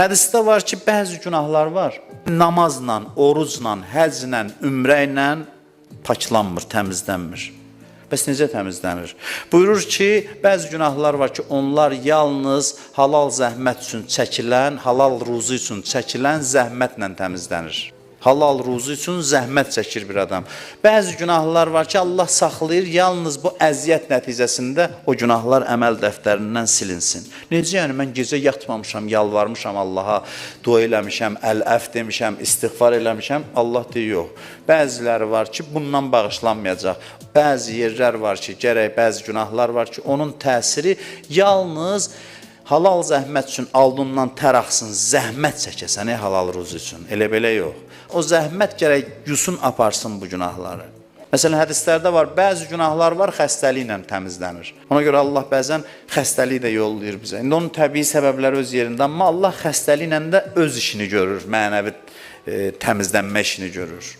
Hədisdə var ki, bəzi günahlar var. Namazla, orucla, həcclə, ümrə ilə paklanmır, təmizlənmir. Bəs necə təmizlənir? Buyurur ki, bəzi günahlar var ki, onlar yalnız halal zəhmət üçün çəkilən, halal ruzu üçün çəkilən zəhmətlə təmizlənir. Halal ruzu üçün zəhmət çəkir bir adam. Bəzi günahlar var ki, Allah saxlayır, yalnız bu əziyyət nəticəsində o günahlar əməl dəftərindən silinsin. Necə yəni, mən gecə yatmamışam, yalvarmışam Allaha, dua eləmişəm, əl-əf demişəm, istiğfar eləmişəm, Allah deyir, yox. Bəziləri var ki, bundan bağışlanmayacaq. Bəzi yerlər var ki, gərək bəzi günahlar var ki, onun təsiri yalnız halal zəhmət üçün aldığından tər axsın, zəhmət çəkəsən, halal ruzu üçün. Elə belə yox. O zəhmət gərək yusun aparsın bu günahları. Məsələn, hədislərdə var, bəzi günahlar var, xəstəliklə təmizlənir. Ona görə Allah bəzən xəstəliyi də yollayır bizə. İndi onun təbii səbəbləri öz yerində, amma Allah xəstəliklə də öz işini görür, mənəvi təmizlənmə işini görür.